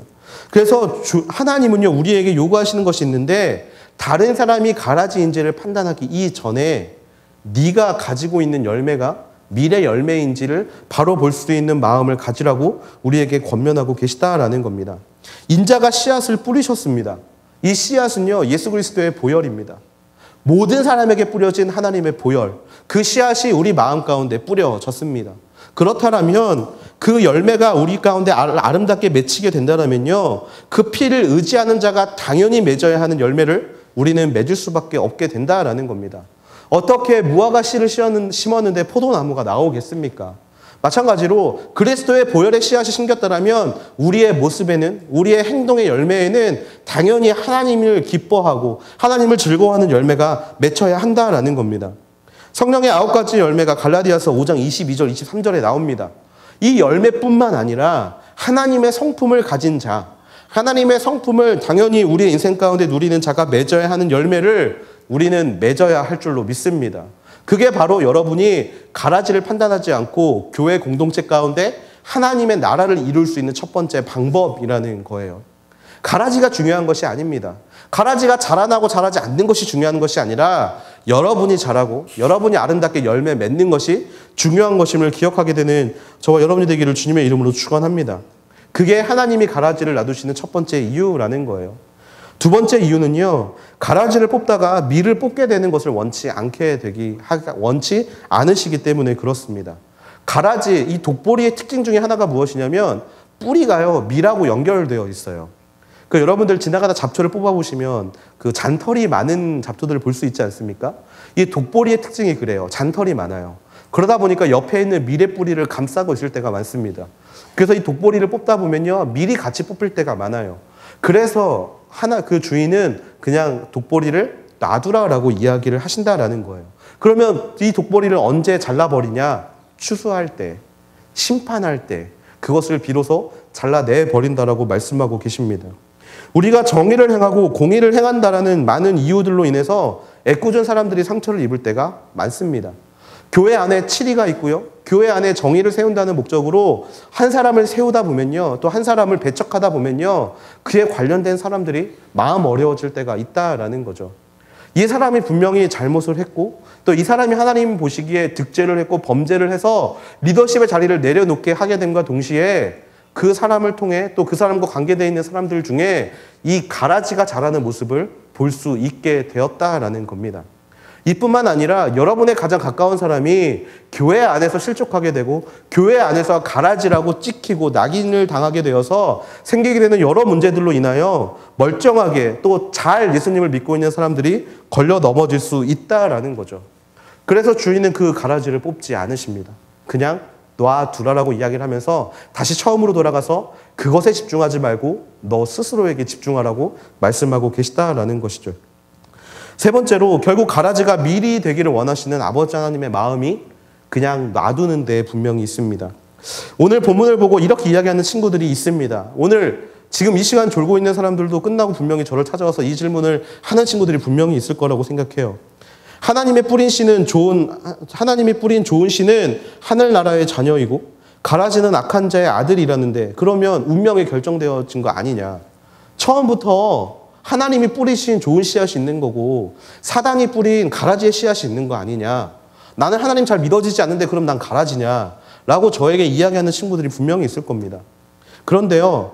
그래서 하나님은요, 우리에게 요구하시는 것이 있는데, 다른 사람이 가라지인지를 판단하기 이전에 네가 가지고 있는 열매가 미래 열매인지를 바로 볼 수 있는 마음을 가지라고 우리에게 권면하고 계시다라는 겁니다. 인자가 씨앗을 뿌리셨습니다. 이 씨앗은요, 예수 그리스도의 보혈입니다. 모든 사람에게 뿌려진 하나님의 보혈, 그 씨앗이 우리 마음 가운데 뿌려졌습니다. 그렇다면 그 열매가 우리 가운데 아름답게 맺히게 된다면요, 그 피를 의지하는 자가 당연히 맺어야 하는 열매를 우리는 맺을 수밖에 없게 된다라는 겁니다. 어떻게 무화과 씨를 심었는데 포도나무가 나오겠습니까? 마찬가지로 그리스도의 보혈의 씨앗이 심겼다면 우리의 모습에는, 우리의 행동의 열매에는 당연히 하나님을 기뻐하고 하나님을 즐거워하는 열매가 맺혀야 한다라는 겁니다. 성령의 9가지 열매가 갈라디아서 5장 22절, 23절에 나옵니다. 이 열매뿐만 아니라 하나님의 성품을 가진 자, 하나님의 성품을 당연히 우리의 인생 가운데 누리는 자가 맺어야 하는 열매를 우리는 맺어야 할 줄로 믿습니다. 그게 바로 여러분이 가라지를 판단하지 않고 교회 공동체 가운데 하나님의 나라를 이룰 수 있는 첫 번째 방법이라는 거예요. 가라지가 중요한 것이 아닙니다. 가라지가 자라나고 자라지 않는 것이 중요한 것이 아니라 여러분이 자라고 여러분이 아름답게 열매 맺는 것이 중요한 것임을 기억하게 되는 저와 여러분이 되기를 주님의 이름으로 축원합니다. 그게 하나님이 가라지를 놔두시는 첫 번째 이유라는 거예요. 두 번째 이유는요, 가라지를 뽑다가 밀을 뽑게 되는 것을 원치 않으시기 때문에 그렇습니다. 가라지, 이 독보리의 특징 중에 하나가 무엇이냐면 뿌리가요, 밀하고 연결되어 있어요. 여러분들 지나가다 잡초를 뽑아보시면 그 잔털이 많은 잡초들을 볼 수 있지 않습니까? 이 독보리의 특징이 그래요. 잔털이 많아요. 그러다 보니까 옆에 있는 밀의 뿌리를 감싸고 있을 때가 많습니다. 그래서 이 독보리를 뽑다 보면요, 밀이 같이 뽑힐 때가 많아요. 그래서 그 주인은 그냥 독보리를 놔두라라고 이야기를 하신다라는 거예요. 그러면 이 독보리를 언제 잘라버리냐? 추수할 때, 심판할 때 그것을 비로소 잘라내버린다라고 말씀하고 계십니다. 우리가 정의를 행하고 공의를 행한다라는 많은 이유들로 인해서 애꿎은 사람들이 상처를 입을 때가 많습니다. 교회 안에 치리가 있고요, 교회 안에 정의를 세운다는 목적으로 한 사람을 세우다 보면요, 또 한 사람을 배척하다 보면요, 그에 관련된 사람들이 마음 어려워질 때가 있다라는 거죠. 이 사람이 분명히 잘못을 했고 또 이 사람이 하나님 보시기에 득죄를 했고 범죄를 해서 리더십의 자리를 내려놓게 하게 됨과 동시에 그 사람을 통해 또 그 사람과 관계되어 있는 사람들 중에 이 가라지가 자라는 모습을 볼 수 있게 되었다라는 겁니다. 이뿐만 아니라 여러분의 가장 가까운 사람이 교회 안에서 실족하게 되고 교회 안에서 가라지라고 찍히고 낙인을 당하게 되어서 생기게 되는 여러 문제들로 인하여 멀쩡하게 또 잘 예수님을 믿고 있는 사람들이 걸려 넘어질 수 있다라는 거죠. 그래서 주인은 그 가라지를 뽑지 않으십니다. 그냥 놔두라라고 이야기를 하면서 다시 처음으로 돌아가서 그것에 집중하지 말고 너 스스로에게 집중하라고 말씀하고 계시다라는 것이죠. 세 번째로 결국 가라지가 밀이 되기를 원하시는 아버지 하나님의 마음이 그냥 놔두는 데 분명히 있습니다. 오늘 본문을 보고 이렇게 이야기하는 친구들이 있습니다. 오늘 지금 이 시간 졸고 있는 사람들도 끝나고 분명히 저를 찾아와서 이 질문을 하는 친구들이 분명히 있을 거라고 생각해요. 하나님이 뿌린 좋은 씨는 하늘나라의 자녀이고 가라지는 악한 자의 아들이라는데 그러면 운명이 결정되어진 거 아니냐. 처음부터 하나님이 뿌리신 좋은 씨앗이 있는 거고 사단이 뿌린 가라지의 씨앗이 있는 거 아니냐. 나는 하나님 잘 믿어지지 않는데 그럼 난 가라지냐 라고 저에게 이야기하는 친구들이 분명히 있을 겁니다. 그런데요,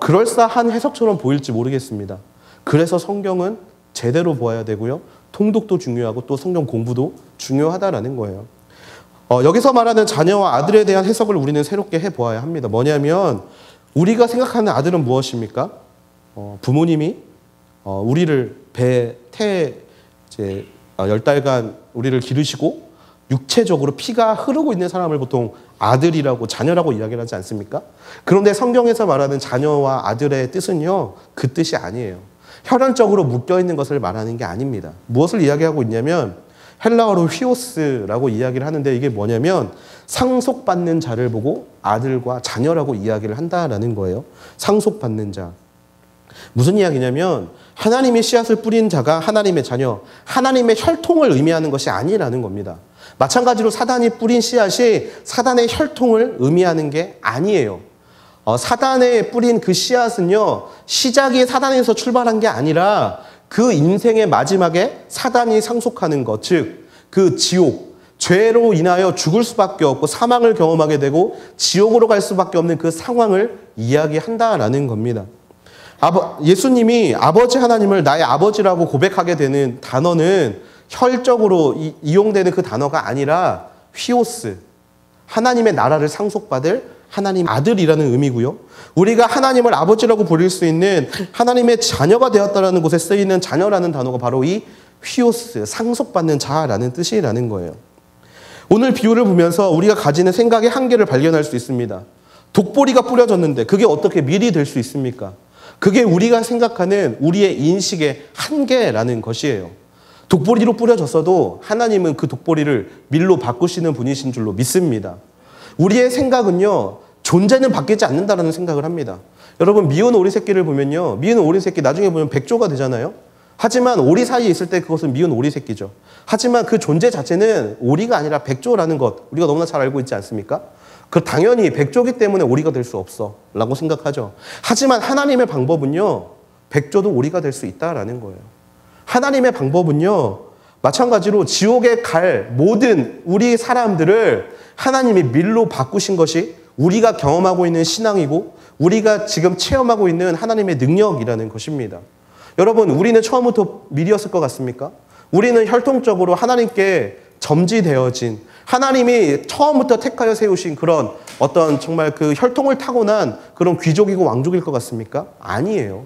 그럴싸한 해석처럼 보일지 모르겠습니다. 그래서 성경은 제대로 보아야 되고요, 통독도 중요하고 또 성경 공부도 중요하다라는 거예요. 여기서 말하는 자녀와 아들에 대한 해석을 우리는 새롭게 해보아야 합니다. 뭐냐면 우리가 생각하는 아들은 무엇입니까? 부모님이 우리를 10달간 우리를 기르시고 육체적으로 피가 흐르고 있는 사람을 보통 아들이라고 자녀라고 이야기를 하지 않습니까? 그런데 성경에서 말하는 자녀와 아들의 뜻은요, 그 뜻이 아니에요. 혈연적으로 묶여있는 것을 말하는 게 아닙니다. 무엇을 이야기하고 있냐면 헬라어로 휘오스라고 이야기를 하는데 이게 뭐냐면 상속받는 자를 보고 아들과 자녀라고 이야기를 한다라는 거예요. 상속받는 자. 무슨 이야기냐면 하나님의 씨앗을 뿌린 자가 하나님의 자녀, 하나님의 혈통을 의미하는 것이 아니라는 겁니다. 마찬가지로 사단이 뿌린 씨앗이 사단의 혈통을 의미하는 게 아니에요. 사단에 뿌린 그 씨앗은요, 시작이 사단에서 출발한 게 아니라 그 인생의 마지막에 사단이 상속하는 것, 즉 그 지옥, 죄로 인하여 죽을 수밖에 없고 사망을 경험하게 되고 지옥으로 갈 수밖에 없는 그 상황을 이야기한다라는 겁니다. 예수님이 아버지 하나님을 나의 아버지라고 고백하게 되는 단어는 혈적으로 이용되는 그 단어가 아니라 휘오스, 하나님의 나라를 상속받을 하나님 아들이라는 의미고요. 우리가 하나님을 아버지라고 부를 수 있는 하나님의 자녀가 되었다라는 곳에 쓰이는 자녀라는 단어가 바로 이 휘오스, 상속받는 자라는 뜻이라는 거예요. 오늘 비유를 보면서 우리가 가지는 생각의 한계를 발견할 수 있습니다. 독보리가 뿌려졌는데 그게 어떻게 밀이 될 수 있습니까? 그게 우리가 생각하는 우리의 인식의 한계라는 것이에요. 독보리로 뿌려졌어도 하나님은 그 독보리를 밀로 바꾸시는 분이신 줄로 믿습니다. 우리의 생각은요, 존재는 바뀌지 않는다라는 생각을 합니다. 여러분, 미운 오리 새끼를 보면요, 미운 오리 새끼 나중에 보면 백조가 되잖아요. 하지만 오리 사이에 있을 때 그것은 미운 오리 새끼죠. 하지만 그 존재 자체는 오리가 아니라 백조라는 것, 우리가 너무나 잘 알고 있지 않습니까? 그 당연히 백조기 때문에 오리가 될 수 없어 라고 생각하죠. 하지만 하나님의 방법은요, 백조도 오리가 될 수 있다라는 거예요. 하나님의 방법은요, 마찬가지로 지옥에 갈 모든 우리 사람들을 하나님이 밀로 바꾸신 것이 우리가 경험하고 있는 신앙이고 우리가 지금 체험하고 있는 하나님의 능력이라는 것입니다. 여러분, 우리는 처음부터 밀이었을 것 같습니까? 우리는 혈통적으로 하나님께 점지되어진, 하나님이 처음부터 택하여 세우신 그런 어떤 정말 그 혈통을 타고난 그런 귀족이고 왕족일 것 같습니까? 아니에요.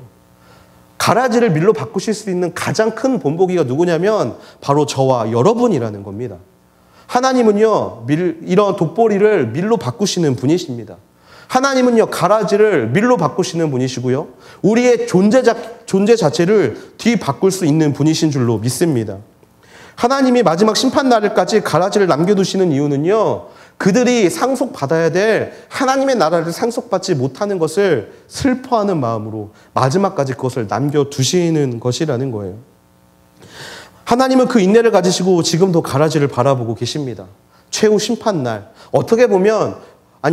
가라지를 밀로 바꾸실 수 있는 가장 큰 본보기가 누구냐면 바로 저와 여러분이라는 겁니다. 하나님은요, 이런 독보리를 밀로 바꾸시는 분이십니다. 하나님은요, 가라지를 밀로 바꾸시는 분이시고요, 우리의 존재 자체를 뒤바꿀 수 있는 분이신 줄로 믿습니다. 하나님이 마지막 심판날까지 가라지를 남겨두시는 이유는요, 그들이 상속받아야 될 하나님의 나라를 상속받지 못하는 것을 슬퍼하는 마음으로 마지막까지 그것을 남겨두시는 것이라는 거예요. 하나님은 그 인내를 가지시고 지금도 가라지를 바라보고 계십니다. 최후 심판날. 어떻게 보면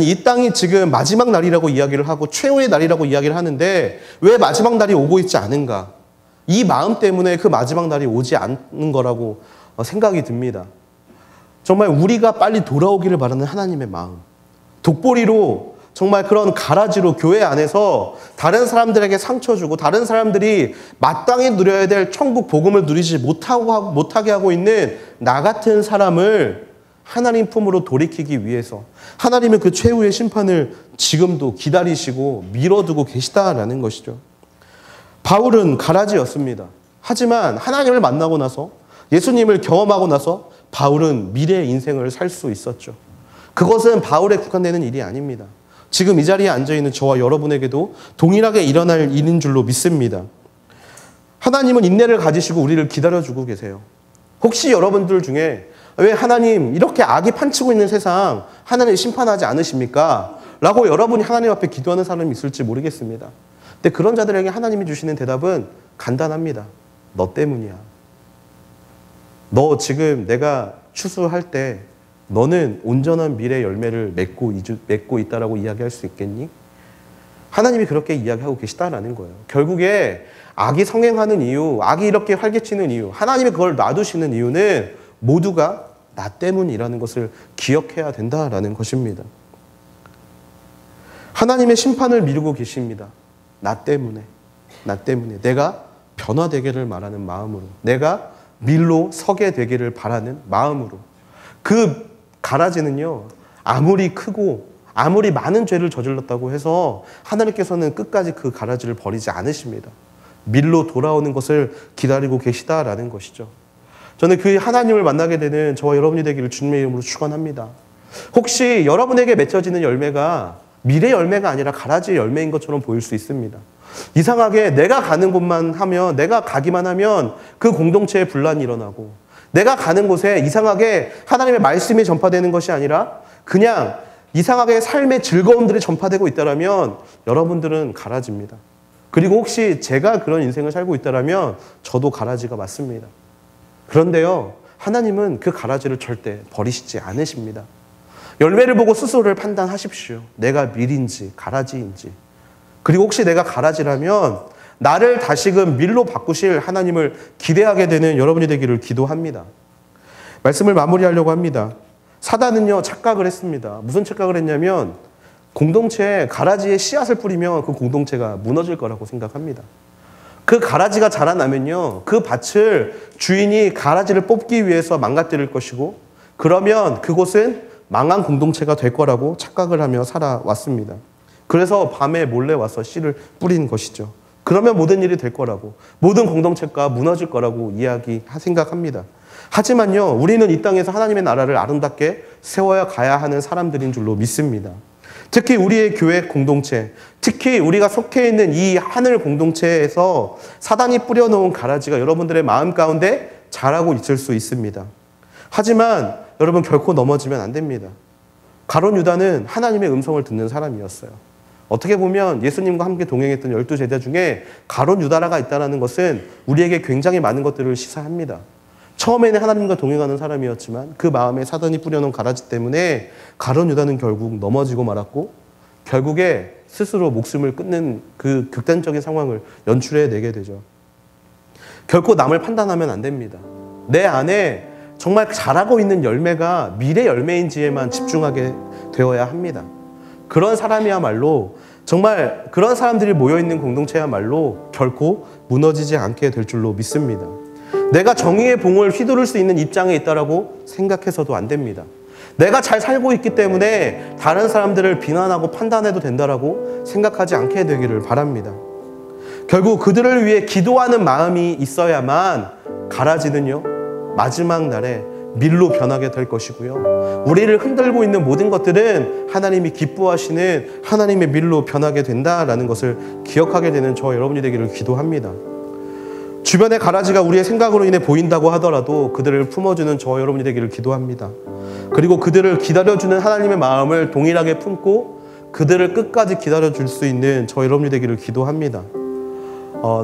이 땅이 지금 마지막 날이라고 이야기를 하고 최후의 날이라고 이야기를 하는데 왜 마지막 날이 오고 있지 않은가? 이 마음 때문에 그 마지막 날이 오지 않는 거라고 생각이 듭니다. 정말 우리가 빨리 돌아오기를 바라는 하나님의 마음. 독보리로 정말 그런 가라지로 교회 안에서 다른 사람들에게 상처 주고 다른 사람들이 마땅히 누려야 될 천국 복음을 누리지 못하게 하고 있는 나 같은 사람을 하나님 품으로 돌이키기 위해서 하나님은 그 최후의 심판을 지금도 기다리시고 미뤄두고 계시다라는 것이죠. 바울은 가라지였습니다. 하지만 하나님을 만나고 나서 예수님을 경험하고 나서 바울은 미래의 인생을 살 수 있었죠. 그것은 바울에 국한되는 일이 아닙니다. 지금 이 자리에 앉아있는 저와 여러분에게도 동일하게 일어날 일인 줄로 믿습니다. 하나님은 인내를 가지시고 우리를 기다려주고 계세요. 혹시 여러분들 중에 왜 하나님 이렇게 악이 판치고 있는 세상 하나님 심판하지 않으십니까? 라고 여러분이 하나님 앞에 기도하는 사람이 있을지 모르겠습니다. 근데 그런 자들에게 하나님이 주시는 대답은 간단합니다. 너 때문이야. 너 지금 내가 추수할 때 너는 온전한 미래 열매를 맺고 있다라고 이야기할 수 있겠니? 하나님이 그렇게 이야기하고 계시다라는 거예요. 결국에 악이 성행하는 이유, 악이 이렇게 활개치는 이유, 하나님이 그걸 놔두시는 이유는 모두가 나 때문이라는 것을 기억해야 된다라는 것입니다. 하나님의 심판을 미루고 계십니다. 나 때문에 내가 변화되기를 말하는 마음으로, 내가 밀로 서게 되기를 바라는 마음으로. 그 가라지는요, 아무리 크고 아무리 많은 죄를 저질렀다고 해서 하나님께서는 끝까지 그 가라지를 버리지 않으십니다. 밀로 돌아오는 것을 기다리고 계시다라는 것이죠. 저는 그 하나님을 만나게 되는 저와 여러분이 되기를 주님의 이름으로 축원합니다. 혹시 여러분에게 맺혀지는 열매가 미래 열매가 아니라 가라지 열매인 것처럼 보일 수 있습니다. 이상하게 내가 가는 곳만 하면, 내가 가기만 하면 그 공동체에 분란이 일어나고, 내가 가는 곳에 이상하게 하나님의 말씀이 전파되는 것이 아니라 그냥 이상하게 삶의 즐거움들이 전파되고 있다면 여러분들은 가라지입니다. 그리고 혹시 제가 그런 인생을 살고 있다면 저도 가라지가 맞습니다. 그런데요, 하나님은 그 가라지를 절대 버리시지 않으십니다. 열매를 보고 스스로를 판단하십시오. 내가 밀인지 가라지인지. 그리고 혹시 내가 가라지라면 나를 다시금 밀로 바꾸실 하나님을 기대하게 되는 여러분이 되기를 기도합니다. 말씀을 마무리하려고 합니다. 사단은요, 착각을 했습니다. 무슨 착각을 했냐면 공동체에 가라지에 씨앗을 뿌리면 그 공동체가 무너질 거라고 생각합니다. 그 가라지가 자라나면요, 그 밭을 주인이 가라지를 뽑기 위해서 망가뜨릴 것이고, 그러면 그곳은 망한 공동체가 될 거라고 착각을 하며 살아왔습니다. 그래서 밤에 몰래 와서 씨를 뿌린 것이죠. 그러면 모든 일이 될 거라고, 모든 공동체가 무너질 거라고 생각합니다. 하지만요, 우리는 이 땅에서 하나님의 나라를 아름답게 세워야 가야 하는 사람들인 줄로 믿습니다. 특히 우리의 교회 공동체, 특히 우리가 속해 있는 이 하늘 공동체에서 사단이 뿌려놓은 가라지가 여러분들의 마음 가운데 자라고 있을 수 있습니다. 하지만 여러분, 결코 넘어지면 안 됩니다. 가룟 유다는 하나님의 음성을 듣는 사람이었어요. 어떻게 보면 예수님과 함께 동행했던 12제자 중에 가룟 유다라가 있다는 것은 우리에게 굉장히 많은 것들을 시사합니다. 처음에는 하나님과 동행하는 사람이었지만 그 마음에 사단이 뿌려놓은 가라지 때문에 가룟 유다는 결국 넘어지고 말았고, 결국에 스스로 목숨을 끊는 그 극단적인 상황을 연출해내게 되죠. 결코 남을 판단하면 안 됩니다. 내 안에 정말 자라고 있는 열매가 미래 열매인지에만 집중하게 되어야 합니다. 그런 사람이야말로, 정말 그런 사람들이 모여있는 공동체야말로 결코 무너지지 않게 될 줄로 믿습니다. 내가 정의의 봉을 휘두를 수 있는 입장에 있다라고 생각해서도 안 됩니다. 내가 잘 살고 있기 때문에 다른 사람들을 비난하고 판단해도 된다라고 생각하지 않게 되기를 바랍니다. 결국 그들을 위해 기도하는 마음이 있어야만 가라지는요, 마지막 날에 밀로 변하게 될 것이고요, 우리를 흔들고 있는 모든 것들은 하나님이 기뻐하시는 하나님의 밀로 변하게 된다라는 것을 기억하게 되는 저 여러분이 되기를 기도합니다. 주변의 가라지가 우리의 생각으로 인해 보인다고 하더라도 그들을 품어주는 저 여러분이 되기를 기도합니다. 그리고 그들을 기다려주는 하나님의 마음을 동일하게 품고 그들을 끝까지 기다려줄 수 있는 저 여러분이 되기를 기도합니다.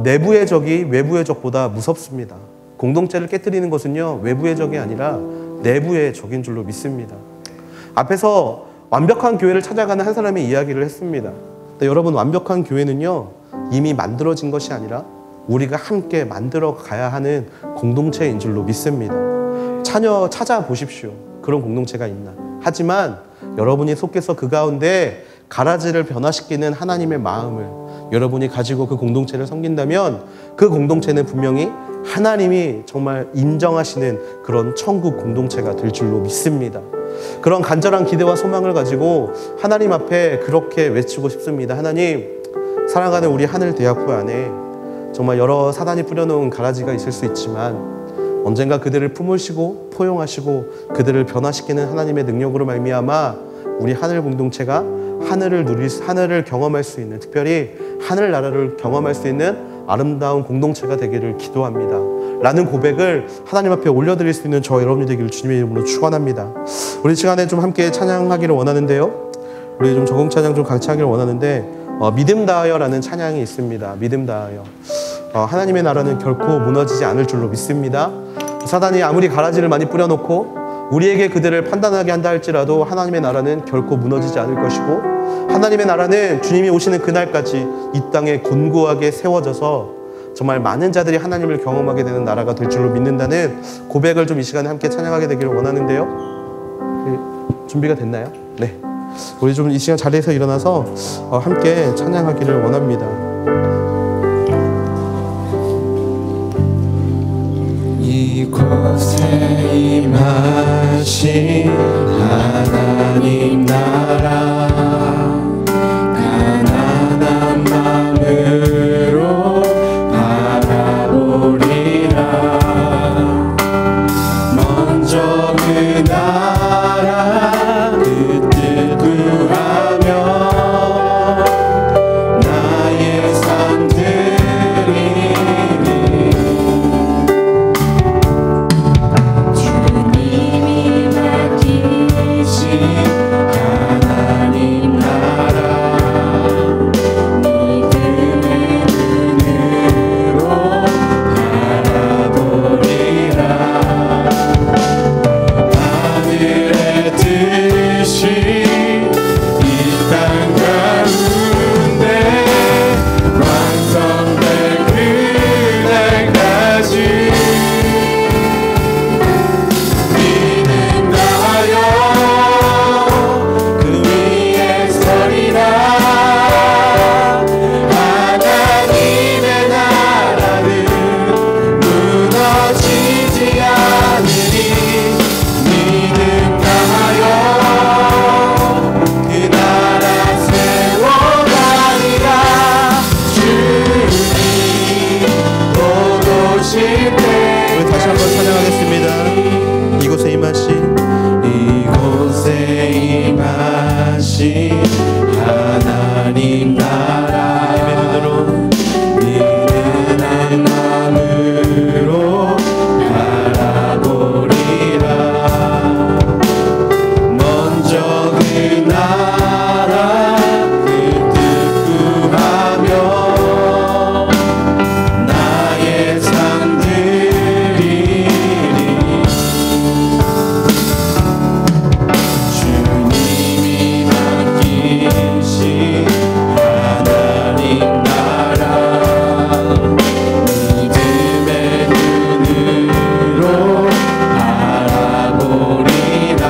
내부의 적이 외부의 적보다 무섭습니다. 공동체를 깨뜨리는 것은요, 외부의 적이 아니라 내부의 적인 줄로 믿습니다. 앞에서 완벽한 교회를 찾아가는 한 사람의 이야기를 했습니다. 근데 여러분, 완벽한 교회는요, 이미 만들어진 것이 아니라 우리가 함께 만들어 가야 하는 공동체인 줄로 믿습니다. 찾아보십시오. 그런 공동체가 있나. 하지만 여러분이 속해서 그 가운데 가라지를 변화시키는 하나님의 마음을 여러분이 가지고 그 공동체를 섬긴다면 그 공동체는 분명히 하나님이 정말 인정하시는 그런 천국 공동체가 될 줄로 믿습니다. 그런 간절한 기대와 소망을 가지고 하나님 앞에 그렇게 외치고 싶습니다. 하나님, 사랑하는 우리 하늘대학부 안에 정말 여러 사단이 뿌려놓은 가라지가 있을 수 있지만 언젠가 그들을 품으시고 포용하시고 그들을 변화시키는 하나님의 능력으로 말미암아 우리 하늘 공동체가 하늘을 경험할 수 있는, 특별히 하늘나라를 경험할 수 있는 아름다운 공동체가 되기를 기도합니다 라는 고백을 하나님 앞에 올려드릴 수 있는 저 여러분이 되기를 주님의 이름으로 축원합니다. 우리 시간에 좀 함께 찬양하기를 원하는데요, 우리 좀 적응 찬양 좀 같이 하기를 원하는데 믿음 다하여라는 찬양이 있습니다. 믿음 다하여. 하나님의 나라는 결코 무너지지 않을 줄로 믿습니다. 사단이 아무리 가라지를 많이 뿌려놓고 우리에게 그들을 판단하게 한다 할지라도 하나님의 나라는 결코 무너지지 않을 것이고, 하나님의 나라는 주님이 오시는 그날까지 이 땅에 곤고하게 세워져서 정말 많은 자들이 하나님을 경험하게 되는 나라가 될 줄로 믿는다는 고백을 좀 이 시간에 함께 찬양하게 되기를 원하는데요. 준비가 됐나요? 네. 우리 좀 이 시간 자리에서 일어나서 함께 찬양하기를 원합니다. 이곳에 임하신 하나님 나라, 가난한 마음으로 바라보리라. 먼저 그 나라 그 뜻 구하며 나의 삶 드리니 주님이 맡기신 하나님 하나님 나라 믿음의 눈으로 믿음의 마음으로 바라보리라. 먼저 그 나라 그 뜻 구하며 나의 산 드리리. 주님이 맡기신 하나님 나라 믿음의 눈으로 바라보리라.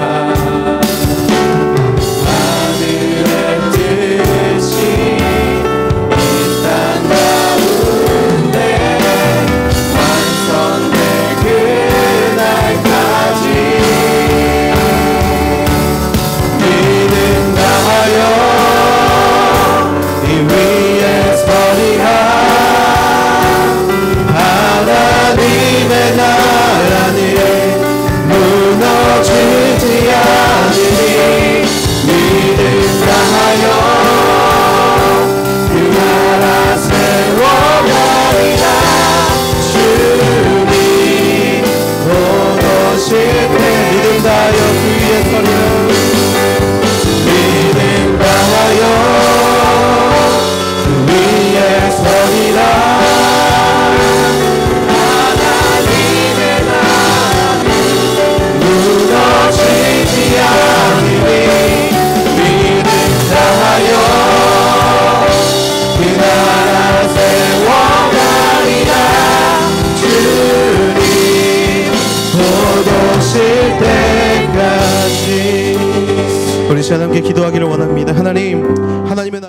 하늘의 뜻이 이 땅 가운데 완성될 그날까지 믿음 다하여 이 위에 서리라. 하나님의 나라는 무너지지 않으니 믿음 다하여 그 나라 세워가리라. 주님 오실 때 믿음 다하여 그 위에 서리라. 믿음 다하여 그 위에 서리라. 하나님의 나라는 무너지지 않으니 믿음 다하여 그 나라 세워가리라. 주님 곧 오실 때까지. 우리 시간 함께 기도하기를 원합니다. 하나님의 나라